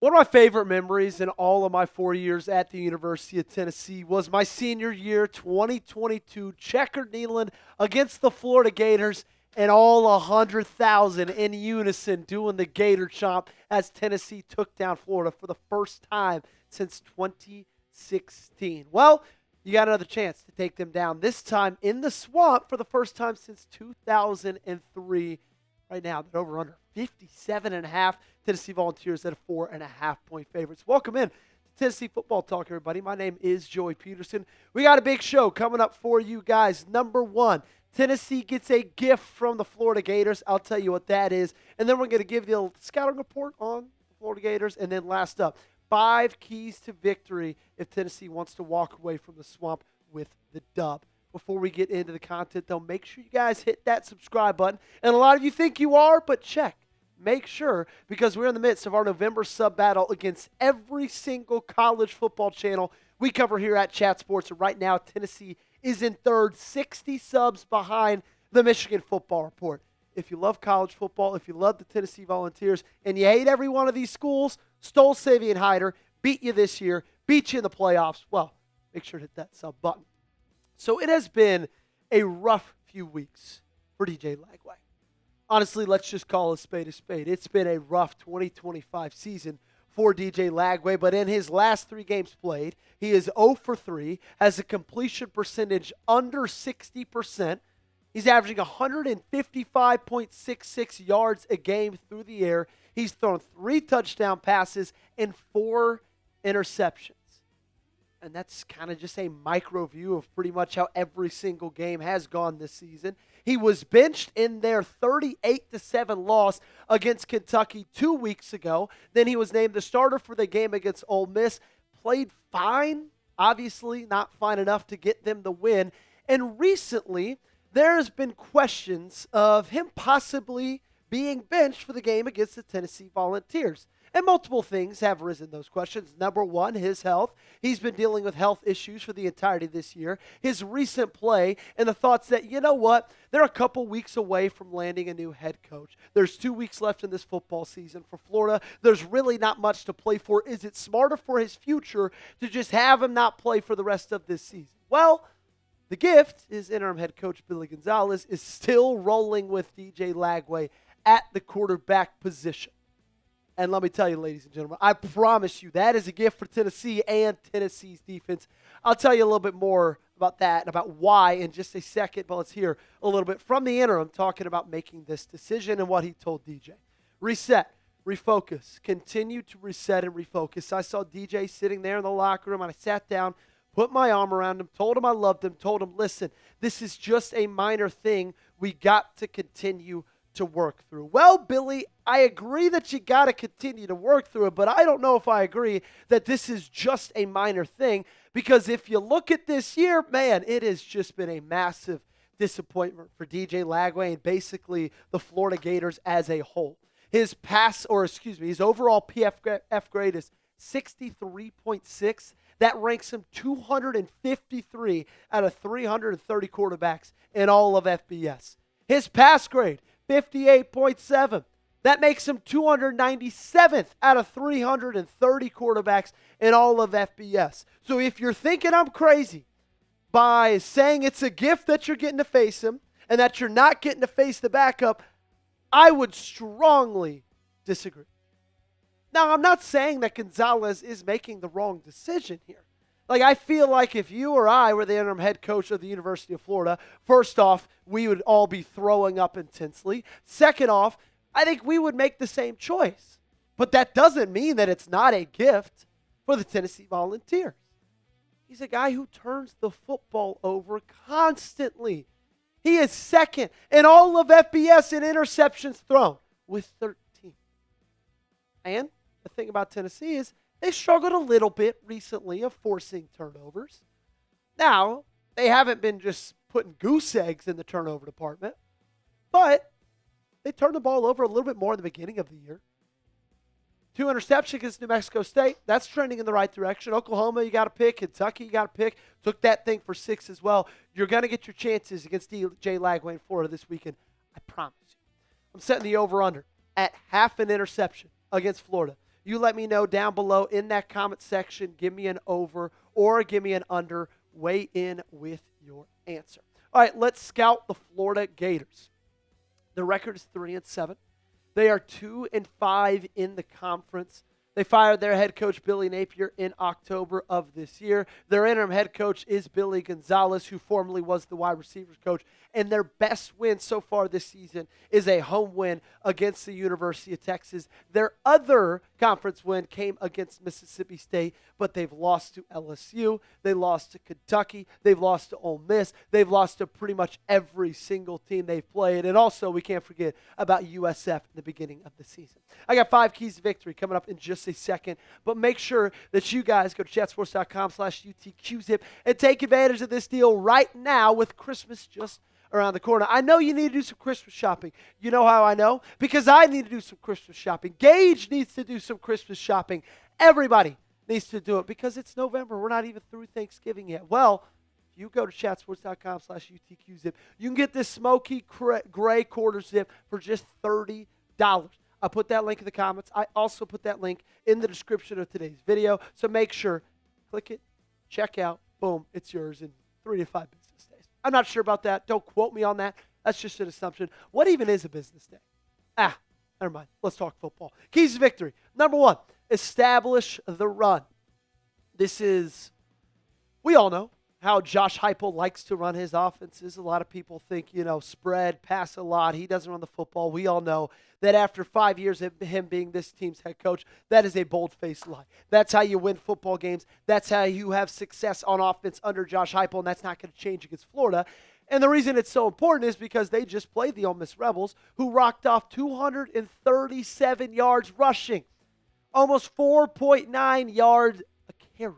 One of my favorite memories in all of my 4 years at the University of Tennessee was my senior year, 2022, checkered kneeling against the Florida Gators and all 100,000 in unison doing the Gator chomp as Tennessee took down Florida for the first time since 2016. Well, you got another chance to take them down, this time in the swamp for the first time since 2003. Right now, they're over under 57.5. Tennessee Volunteers at a 4.5-point favorites. Welcome in to Tennessee Football Talk, everybody. My name is Joey Petersen. We got a big show coming up for you guys. Number one, Tennessee gets a gift from the Florida Gators. I'll tell you what that is. And then we're going to give you a scouting report on the Florida Gators. And then last up, 5 keys to victory if Tennessee wants to walk away from the swamp with the dub. Before we get into the content, though, make sure you guys hit that subscribe button. And a lot of you think you are, but check. Make sure, because we're in the midst of our November sub battle against every single college football channel we cover here at Chat Sports. And right now, Tennessee is in third, 60 subs behind the Michigan Football Report. If you love college football, if you love the Tennessee Volunteers, and you hate every one of these schools, stole Savion Hyder, beat you this year, beat you in the playoffs, well, make sure to hit that sub button. So it has been a rough few weeks for DJ Lagway. Honestly, let's just call a spade a spade. It's been a rough 2025 season for DJ Lagway, but in his last 3 games played, he is 0 for 3, has a completion percentage under 60%. He's averaging 155.66 yards a game through the air. He's thrown 3 touchdown passes and 4 interceptions. And that's kind of just a micro view of pretty much how every single game has gone this season. He was benched in their 38-7 loss against Kentucky 2 weeks ago. Then he was named the starter for the game against Ole Miss. Played fine, obviously not fine enough to get them the win. And recently, there has been questions of him possibly being benched for the game against the Tennessee Volunteers. And multiple things have risen those questions. Number one, his health. He's been dealing with health issues for the entirety of this year. His recent play and the thoughts that, you know what, they're a couple weeks away from landing a new head coach. There's 2 weeks left in this football season for Florida. There's really not much to play for. Is it smarter for his future to just have him not play for the rest of this season? Well, the gift is interim head coach Billy Gonzalez is still rolling with DJ Lagway at the quarterback position. And let me tell you, ladies and gentlemen, I promise you that is a gift for Tennessee and Tennessee's defense. I'll tell you a little bit more about that and about why in just a second, but let's hear a little bit from the interim talking about making this decision and what he told DJ. Reset, refocus, continue to reset and refocus. I saw DJ sitting there in the locker room, and I sat down, put my arm around him, told him I loved him, told him, listen, this is just a minor thing. We got to continue to work through. Well, Billy, I agree that you got to continue to work through it, but I don't know if I agree that this is just a minor thing, because if you look at this year, man, it has just been a massive disappointment for DJ Lagway and basically the Florida Gators as a whole. His overall PFF grade is 63.6. That ranks him 253 out of 330 quarterbacks in all of FBS. His pass grade, 58.7. That makes him 297th out of 330 quarterbacks in all of FBS. So if you're thinking I'm crazy by saying it's a gift that you're getting to face him and that you're not getting to face the backup, I would strongly disagree. Now, I'm not saying that Gonzalez is making the wrong decision here. Like, I feel like if you or I were the interim head coach of the University of Florida, first off, we would all be throwing up intensely. Second off, I think we would make the same choice. But that doesn't mean that it's not a gift for the Tennessee Volunteers. He's a guy who turns the football over constantly. He is second in all of FBS in interceptions thrown with 13. And the thing about Tennessee is they struggled a little bit recently of forcing turnovers. Now, they haven't been just putting goose eggs in the turnover department, but they turned the ball over a little bit more in the beginning of the year. 2 interceptions against New Mexico State. That's trending in the right direction. Oklahoma, you got to pick. Kentucky, you got to pick. Took that thing for 6 as well. You're going to get your chances against DJ Lagway in Florida this weekend. I promise you. I'm setting the over-under at half an interception against Florida. You let me know down below in that comment section. Give me an over or give me an under. Weigh in with your answer. All right, let's scout the Florida Gators. The record is 3-7. They are 2-5 in the conference. They fired their head coach, Billy Napier, in October of this year. Their interim head coach is Billy Gonzalez, who formerly was the wide receivers coach. And their best win so far this season is a home win against the University of Texas. Their other conference win came against Mississippi State, but they've lost to LSU. They lost to Kentucky. They've lost to Ole Miss. They've lost to pretty much every single team they've played. And also, we can't forget about USF in the beginning of the season. I got 5 keys to victory coming up in just a second, but make sure that you guys go to chatsports.com/UTQZip and take advantage of this deal right now with Christmas just around the corner. I know you need to do some Christmas shopping. You know how I know? Because I need to do some Christmas shopping. Gage needs to do some Christmas shopping. Everybody needs to do it because it's November. We're not even through Thanksgiving yet. Well, if you go to chatsports.com/UTQZip, you can get this smoky gray quarter zip for just $30. I put that link in the comments. I also put that link in the description of today's video. So make sure, click it, check out, boom, it's yours in 3 to 5 business days. I'm not sure about that. Don't quote me on that. That's just an assumption. What even is a business day? Never mind. Let's talk football. Keys to victory. Number 1, establish the run. This is, we all know how Josh Heupel likes to run his offenses. A lot of people think, spread, pass a lot. He doesn't run the football. We all know that after 5 years of him being this team's head coach, that is a bold-faced lie. That's how you win football games. That's how you have success on offense under Josh Heupel, and that's not going to change against Florida. And the reason it's so important is because they just played the Ole Miss Rebels, who rocked off 237 yards rushing, almost 4.9 yards a carry.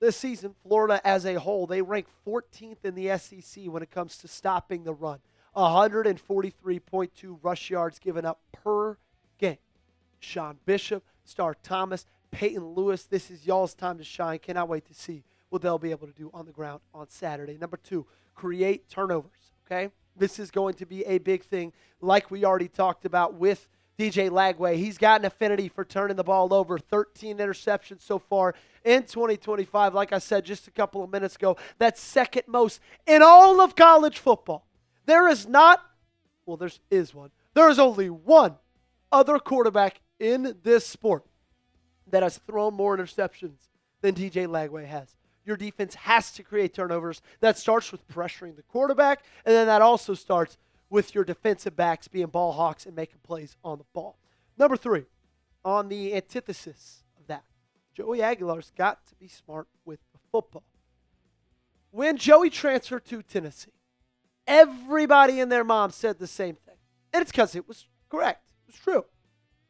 This season, Florida as a whole, they rank 14th in the SEC when it comes to stopping the run. 143.2 rush yards given up per game. Sean Bishop, Star Thomas, Peyton Lewis, this is y'all's time to shine. Cannot wait to see what they'll be able to do on the ground on Saturday. Number 2, create turnovers, okay? This is going to be a big thing like we already talked about with DJ Lagway. He's got an affinity for turning the ball over. 13 interceptions so far in 2025. Like I said just a couple of minutes ago, that's second most in all of college football. There is one. There is only one other quarterback in this sport that has thrown more interceptions than DJ Lagway has. Your defense has to create turnovers. That starts with pressuring the quarterback, and then that also starts with your defensive backs being ball hawks and making plays on the ball. Number 3, on the antithesis of that, Joey Aguilar's got to be smart with the football. When Joey transferred to Tennessee, everybody and their mom said the same thing. And it's because it was correct. It was true.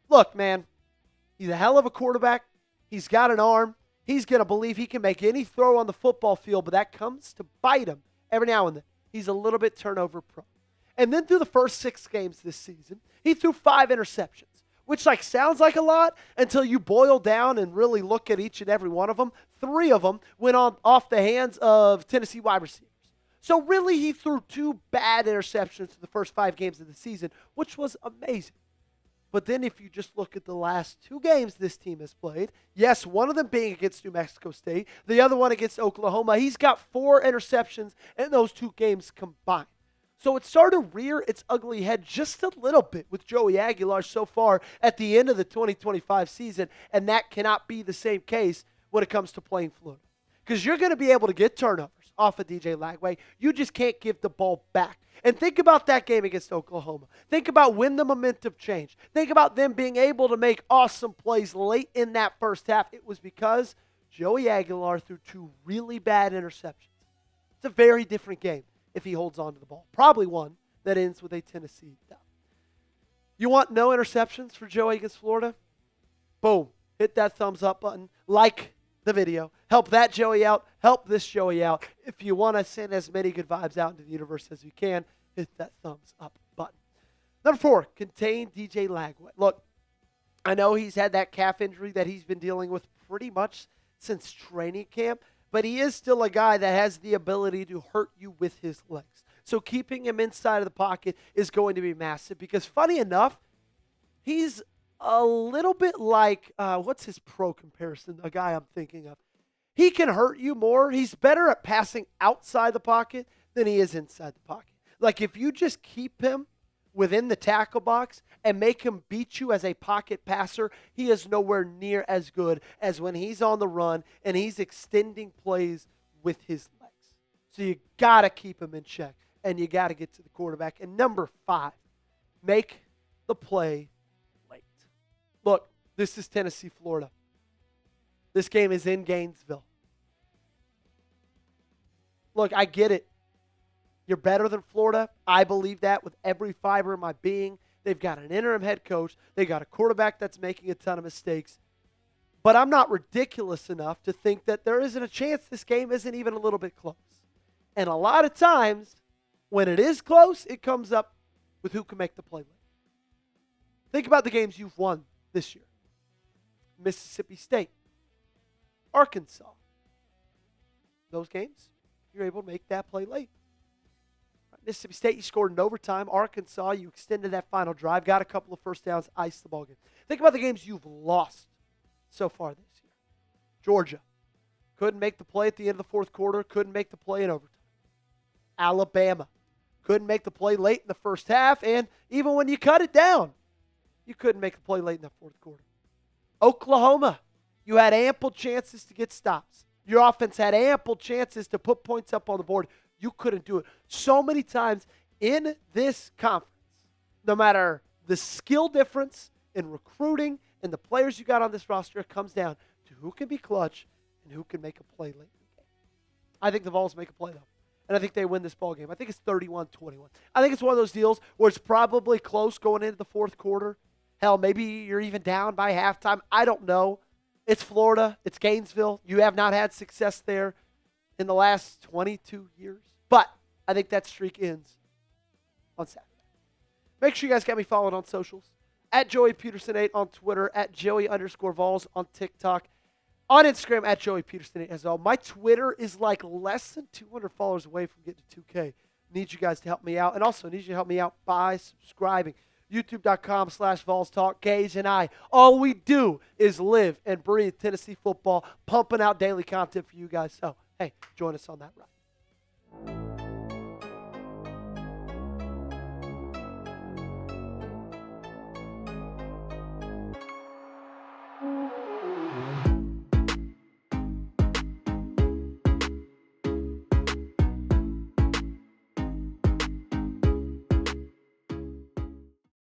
Look, man, he's a hell of a quarterback. He's got an arm. He's going to believe he can make any throw on the football field, but that comes to bite him every now and then. He's a little bit turnover prone. And then through the first 6 games this season, he threw 5 interceptions, which sounds like a lot until you boil down and really look at each and every one of them. 3 of them went off the hands of Tennessee wide receivers. So really, he threw 2 bad interceptions in the first 5 games of the season, which was amazing. But then if you just look at the last 2 games this team has played, yes, one of them being against New Mexico State, the other one against Oklahoma, he's got 4 interceptions in those 2 games combined. So it started to rear its ugly head just a little bit with Joey Aguilar so far at the end of the 2025 season, and that cannot be the same case when it comes to playing Florida. Because you're going to be able to get turnovers off of DJ Lagway. You just can't give the ball back. And think about that game against Oklahoma. Think about when the momentum changed. Think about them being able to make awesome plays late in that first half. It was because Joey Aguilar threw 2 really bad interceptions. It's a very different game if he holds on to the ball. Probably one that ends with a Tennessee down. You want no interceptions for Joey against Florida? Boom. Hit that thumbs up button. Like the video. Help that Joey out. Help this Joey out. If you want to send as many good vibes out into the universe as you can, hit that thumbs up button. Number 4, contain DJ Lagway. Look, I know he's had that calf injury that he's been dealing with pretty much since training camp, but he is still a guy that has the ability to hurt you with his legs. So keeping him inside of the pocket is going to be massive because, funny enough, he's a little bit like, what's his pro comparison, a guy I'm thinking of. He can hurt you more. He's better at passing outside the pocket than he is inside the pocket. Like if you just keep him within the tackle box and make him beat you as a pocket passer, he is nowhere near as good as when he's on the run and he's extending plays with his legs. So you got to keep him in check, and you got to get to the quarterback. And number 5, make the play late. Look, this is Tennessee, Florida. This game is in Gainesville. Look, I get it. You're better than Florida. I believe that with every fiber of my being. They've got an interim head coach. They got a quarterback that's making a ton of mistakes. But I'm not ridiculous enough to think that there isn't a chance this game isn't even a little bit close. And a lot of times, when it is close, it comes up with who can make the play late. Think about the games you've won this year. Mississippi State, Arkansas. Those games, you're able to make that play late. Mississippi State, you scored in overtime. Arkansas, you extended that final drive, got a couple of first downs, iced the ball game. Think about the games you've lost so far this year. Georgia, couldn't make the play at the end of the fourth quarter, couldn't make the play in overtime. Alabama, couldn't make the play late in the first half, and even when you cut it down, you couldn't make the play late in the fourth quarter. Oklahoma, you had ample chances to get stops. Your offense had ample chances to put points up on the board. You couldn't do it. So many times in this conference, no matter the skill difference in recruiting and the players you got on this roster, it comes down to who can be clutch and who can make a play late in the game. I think the Vols make a play, though, and I think they win this ball game. I think it's 31-21. I think it's one of those deals where it's probably close going into the fourth quarter. Hell, maybe you're even down by halftime. I don't know. It's Florida. It's Gainesville. You have not had success there in the last 22 years. But I think that streak ends on Saturday. Make sure you guys got me followed on socials. At Joey Petersen 8 on Twitter. At Joey_Vols on TikTok. On Instagram, at Joey Petersen 8 as well. My Twitter is like less than 200 followers away from getting to 2K. Need you guys to help me out. And also need you to help me out by subscribing. YouTube.com/Vols Talk. Gage and I, all we do is live and breathe Tennessee football, pumping out daily content for you guys. So, hey, join us on that ride.